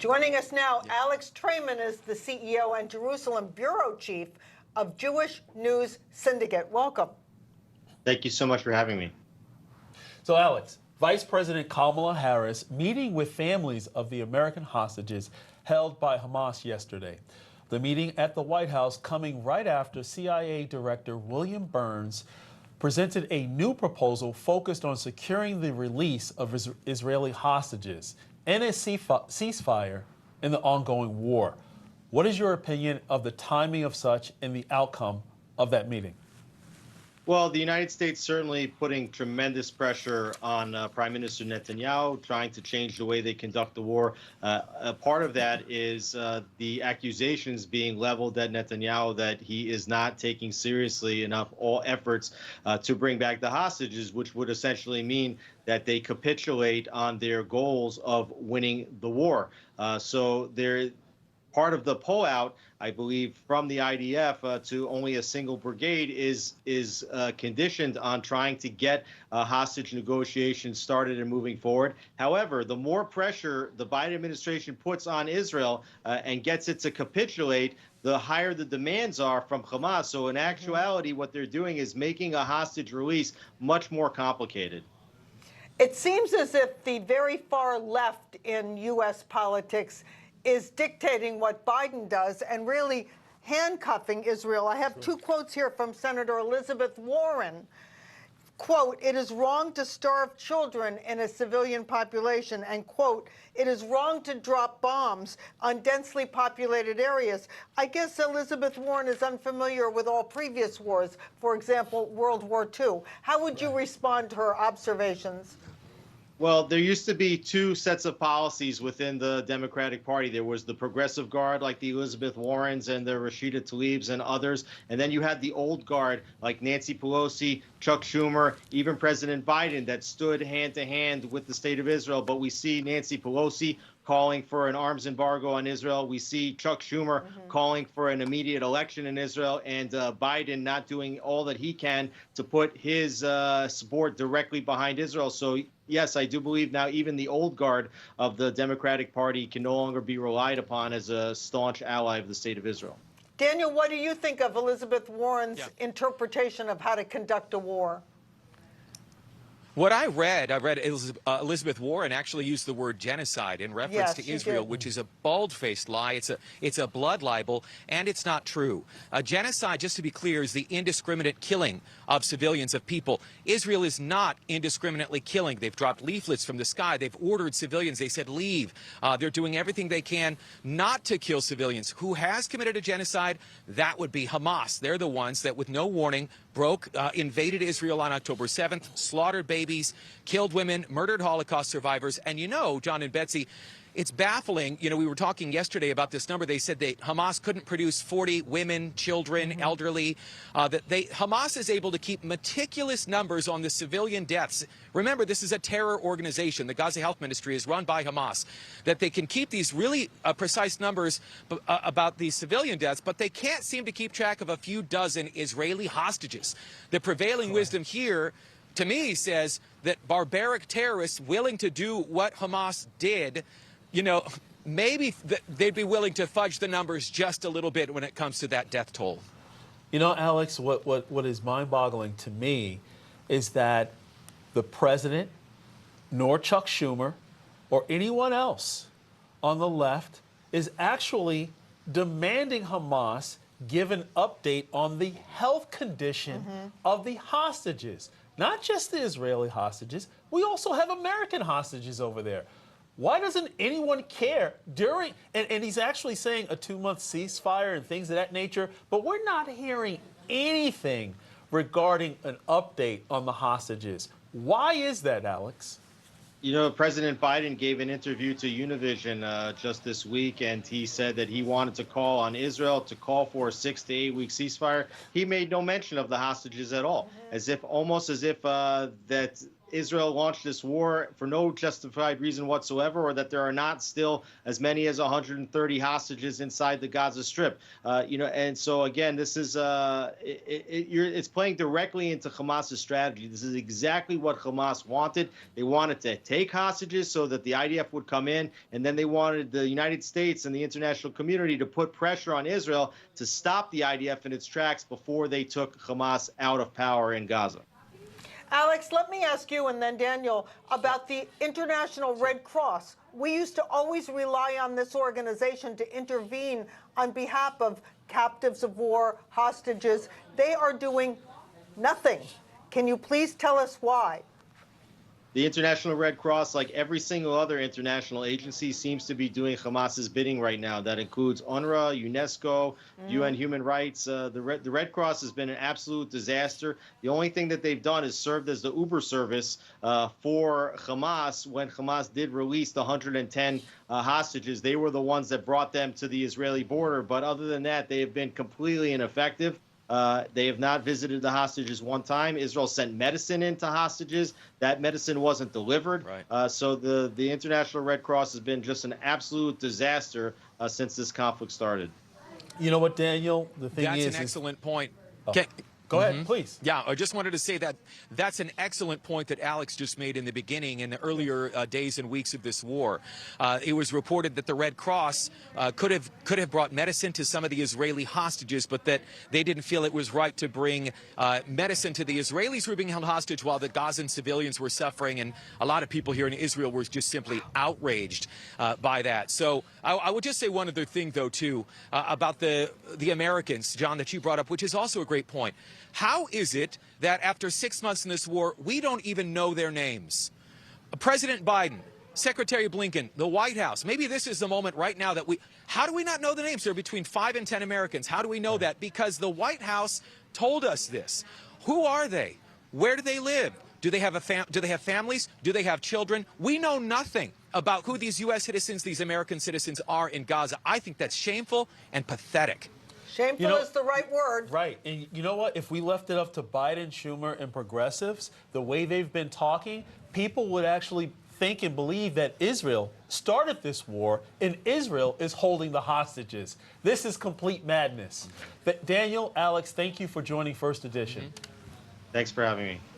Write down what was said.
Joining us now, Alex Traiman is the CEO and Jerusalem Bureau Chief of Jewish News Syndicate. Welcome. Thank you so much for having me. So, Alex, Vice President Kamala Harris meeting with families of the American hostages held by Hamas yesterday. The meeting at the White House coming right after CIA Director William Burns presented a new proposal focused on securing the release of Israeli hostages and a ceasefire in the ongoing war. What is your opinion of the timing of such and the outcome of that meeting? Well, the United States certainly putting tremendous pressure on Prime Minister Netanyahu, trying to change the way they conduct the war. A part of that is the accusations being leveled at Netanyahu that he is not taking seriously enough all efforts to bring back the hostages, which would essentially mean that they capitulate on their goals of winning the war. So they're part of the pullout, I believe, from the IDF to only a single brigade is conditioned on trying to get hostage negotiations started and moving forward. However, the more pressure the Biden administration puts on Israel and gets it to capitulate, the higher the demands are from Hamas. So in actuality, what they're doing is making a hostage release much more complicated. It seems as if the very far left in U.S. politics is dictating what Biden does and really handcuffing Israel. I have two quotes here from Senator Elizabeth Warren. Quote, "It is wrong to starve children in a civilian population," and quote, "It is wrong to drop bombs on densely populated areas." I guess Elizabeth Warren is unfamiliar with all previous wars, for example, World War II. How would you respond to her observations? Well, there used to be two sets of policies within the Democratic Party. There was the progressive guard, like the Elizabeth Warrens and the Rashida Tlaibs and others. And then you had the old guard, like Nancy Pelosi, Chuck Schumer, even President Biden, that stood hand to hand with the state of Israel. But we see Nancy Pelosi calling for an arms embargo on Israel. We see Chuck Schumer calling for an immediate election in Israel, and Biden not doing all that he can to put his support directly behind Israel. So, yes, I do believe now even the old guard of the Democratic Party can no longer be relied upon as a staunch ally of the state of Israel. Daniel, what do you think of Elizabeth Warren's interpretation of how to conduct a war? What I read Elizabeth Warren actually used the word genocide in reference to Israel, which is a bald-faced lie. It's a blood libel, and it's not true. Genocide, just to be clear, is the indiscriminate killing of civilians, of people. Israel is not indiscriminately killing. They've dropped leaflets from the sky. They've ordered civilians. They said leave. They're doing everything they can not to kill civilians. Who has committed a genocide? That would be Hamas. They're the ones that, with no warning, invaded Israel on October 7th, slaughtered babies, killed women, murdered Holocaust survivors. And you know, John and Betsy, it's baffling. You know, we were talking yesterday about this number. They said that Hamas couldn't produce 40 women, children, elderly. Hamas is able to keep meticulous numbers on the civilian deaths. Remember, this is a terror organization. The Gaza Health Ministry is run by Hamas. That they can keep these really precise numbers about these civilian deaths, but they can't seem to keep track of a few dozen Israeli hostages. The prevailing wisdom here, to me, says that barbaric terrorists willing to do what Hamas did, you know, maybe they'd be willing to fudge the numbers just a little bit when it comes to that death toll. You know, Alex, what is mind-boggling to me is that the president, nor Chuck Schumer, or anyone else on the left is actually demanding Hamas give an update on the health condition of the hostages. Not just the Israeli hostages, we also have American hostages over there. Why doesn't anyone care during, and he's actually saying a 2-month ceasefire and things of that nature, but we're not hearing anything regarding an update on the hostages. Why is that, Alex? You know, President Biden gave an interview to Univision just this week, and he said that he wanted to call on Israel to call for a 6 to 8 week ceasefire. He made no mention of the hostages at all, almost as if that Israel launched this war for no justified reason whatsoever, or that there are not still as many as 130 hostages inside the Gaza Strip. And so again, this is it's playing directly into Hamas's strategy. This is exactly what Hamas wanted. They wanted to take hostages so that the IDF would come in, and then they wanted the United States and the international community to put pressure on Israel to stop the IDF in its tracks before they took Hamas out of power in Gaza. Alex, let me ask you and then Daniel about the International Red Cross. We used to always rely on this organization to intervene on behalf of captives of war, hostages. They are doing nothing. Can you please tell us why? The International Red Cross, like every single other international agency, seems to be doing Hamas's bidding right now. That includes UNRWA, UNESCO, UN Human Rights. The Red Cross has been an absolute disaster. The only thing that they've done is served as the Uber service for Hamas. When Hamas did release the 110 hostages, they were the ones that brought them to the Israeli border. But other than that, they have been completely ineffective. They have not visited the hostages one time. Israel sent medicine into hostages. That medicine wasn't delivered. Right. So the International Red Cross has been just an absolute disaster since this conflict started. You know what, Daniel? The thing That's is, an excellent point. Go ahead, please. Yeah, I just wanted to say that that's an excellent point that Alex just made in the beginning, in the earlier days and weeks of this war. It was reported that the Red Cross could have brought medicine to some of the Israeli hostages, but that they didn't feel it was right to bring medicine to the Israelis who were being held hostage while the Gazan civilians were suffering. And a lot of people here in Israel were just simply outraged by that. So I would just say one other thing, though, too, about the Americans, John, that you brought up, which is also a great point. How is it that after 6 months in this war, we don't even know their names? President Biden, Secretary Blinken, the White House, maybe this is the moment right now that how do we not know the names? There are between 5 and 10 Americans. How do we know that? Because the White House told us this. Who are they? Where do they live? Do they have families? Do they have children? We know nothing about who these U.S. citizens, these American citizens are in Gaza. I think that's shameful and pathetic. Shameful is the right word. Right. And you know what? If we left it up to Biden, Schumer, and progressives, the way they've been talking, people would actually think and believe that Israel started this war and Israel is holding the hostages. This is complete madness. But Daniel, Alex, thank you for joining First Edition. Thanks for having me.